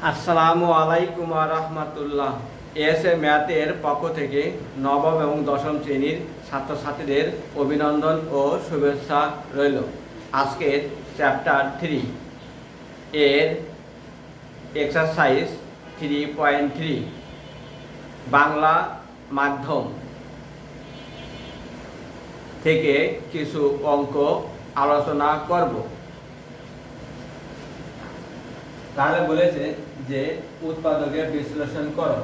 আসসালামু আলাইকুম ওয়া রাহমাতুল্লাহ। এএসএ ম্যাথের পক্ষ থেকে নবম এবং দশম শ্রেণীর ছাত্রছাত্রীদের অভিনন্দন ও শুভেচ্ছা রইল। আজকের চ্যাপ্টার 3 এর এক্সারসাইজ 3.3 বাংলা মাধ্যম থেকে কিছু অঙ্ক আলোচনা করব। তাহলে বলেছে যে উৎপাদকের বিশ্লেষণ করো।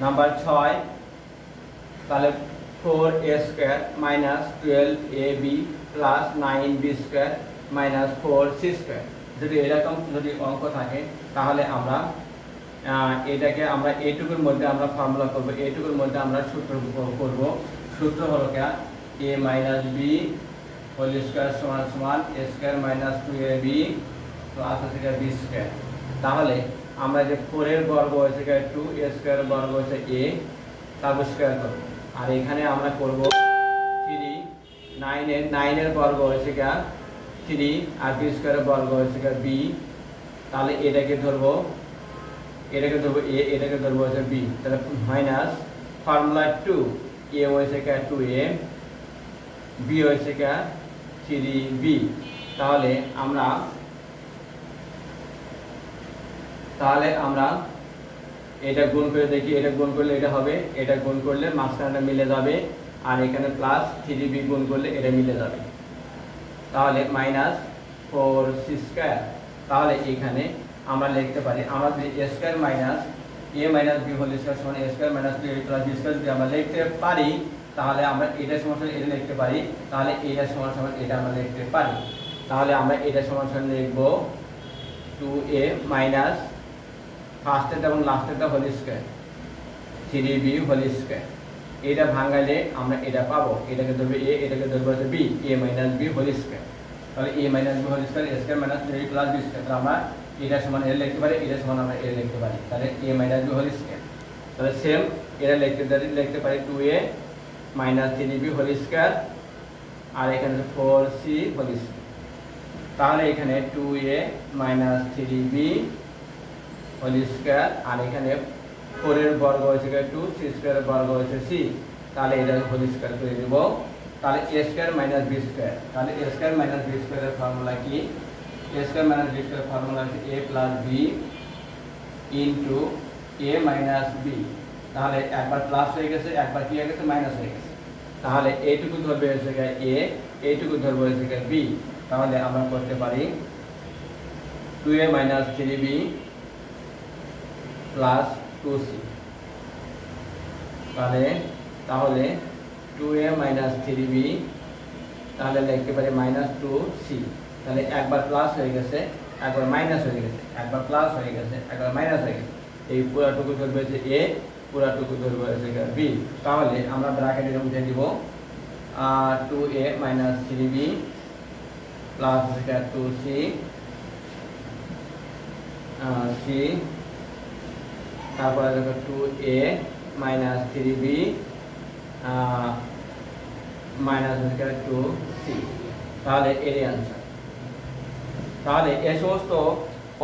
নাম্বার 6, তাহলে 4a² - 12ab + 9b² - 4c²। যদি এরকম অঙ্ক থাকে তাহলে আমরা এটাকে এইটুকুর মধ্যে আমরা ফর্মুলা করব, এইটুকুর মধ্যে আমরা সূত্র করব। সূত্র হলো a - b² = a² - 2ab + b²। তাহলে আমরা যে 4 এর বর্গ হয়েছে 2, a² বর্গ হয়েছে a, তারপর স্কয়ার করব। আর এখানে আমরা করব 3, 9 এর বর্গ হয়েছে 3 আর b² এর বর্গ হয়েছে b। তাহলে এটাকে ধরবো a, এটাকে ধরবো হচ্ছে b। তাহলে মাইনাস ফর্মুলা 2, a হয়েছে 2a, b হয়েছে 3b। তাহলে আমরা এটা গুণ করে দেখি, এটা গুণ করলে এটা হবে, এটা গুণ করলে মাঝখানটা মিলে যাবে, আর এখানে প্লাস 3b গুণ করলে এটা মিলে যাবে। তাহলে -4c²। তাহলে এখানে আমরা লিখতে পারি, আমরা যদি a² - a - b² = a² - 2ab + b² যদি আমরা লিখতে পারি, তাহলে আমরা এটা সমান এটা লিখতে পারি। তাহলে এটা সমান এটা আমরা লিখতে পারি। তাহলে আমরা এটা সমান লিখব 2a মাইনাস ফার্স্টেরটা এবং লাস্টেরটা whole square 3b whole square. এটা ভাঙাইলে আমরা এটা পাবো, এটাকে ধরবে a, এটাকে ধরবে হচ্ছে b, a - b whole square. তাহলে a - b whole square a² - 2ab + b²। তাহলে আমরা এটা সমান এটা লিখতে পারি, এটা সমান আমরা এটা লিখতে পারি। তাহলে a - b হোল স্কয়ার। তাহলে সেম এটা লিখতে পারি 2a - 3b হোল স্কয়ার, আর এখানে 4c হোল স্কয়ার। তাহলে এখানে 2a - 3b হোল স্কয়ার, আর এখানে 4 এর বর্গ হয়েছে 2, c² এর বর্গ হয়েছে c। তাহলে এটা হোল স্কয়ার করে দেব। তাহলে a² - b²। তাহলে a² - b² এর ফর্মুলা কি? a² - b² এর ফর্মুলা হচ্ছে a + b * a - b। তাহলে একবার প্লাস হয়ে গেছে, একবার কি হয়ে গেছে, মাইনাস হয়ে গেছে। তাহলে এইটুকু ধরবে হচ্ছে a, এইটুকু ধরবে হচ্ছে b। তাহলে আমরা করতে পারি 2a - 3b + 2c। তাহলে 2a - 3b, তাহলে লিখতে পারি -2c। তাহলে একবার প্লাস হয়ে গেছে, একবার মাইনাস হয়ে গেছে, একবার প্লাস হয়ে গেছে, একবার মাইনাস হয়ে গেছে। এই পুরাটুকু ধরবে হচ্ছে a, পুরাটুকু ধরবে হচ্ছে b। তাহলে আমরা ব্র্যাকেটে উঠে দিব 2a - 3b + 2c c, তারপরে দেখো 2a - 3b - 2c। তাহলে এর অ্যান্সার। তাহলে এই সমস্ত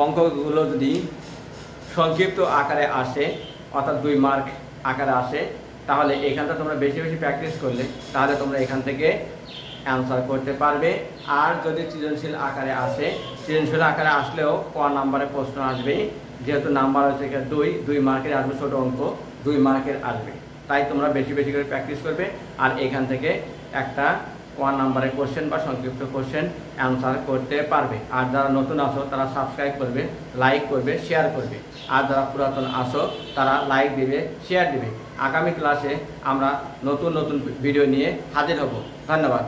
অঙ্কগুলো যদি সংক্ষিপ্ত আকারে আসে, অর্থাৎ 2 মার্ক আকারে আসে, তাহলে এখানটা তোমরা বেশি বেশি প্র্যাকটিস করলে তাহলে তোমরা এখান থেকে অ্যান্সার করতে পারবে। আর যদি সৃজনশীল আকারে আসে, সৃজনশীল আকারে আসলেও ক নাম্বারে প্রশ্ন আসবে, যেহেতু নাম্বার হচ্ছে 2 মার্কের আসবে, ছোট অঙ্ক 2 মার্কের আসবে। তাই তোমরা বেশি বেশি করে প্র্যাকটিস করবে, আর এখান থেকে একটা 1 নাম্বারের কোশ্চেন বা সংক্ষিপ্ত কোশ্চেন অ্যান্সার করতে পারবে। আর যারা নতুন আসো তারা সাবস্ক্রাইব করবে, লাইক করবে, শেয়ার করবে। আর যারা পুরাতন আসো তারা লাইক দিবে, শেয়ার দিবে। আগামী ক্লাসে আমরা নতুন ভিডিও নিয়ে হাজির হব। ধন্যবাদ।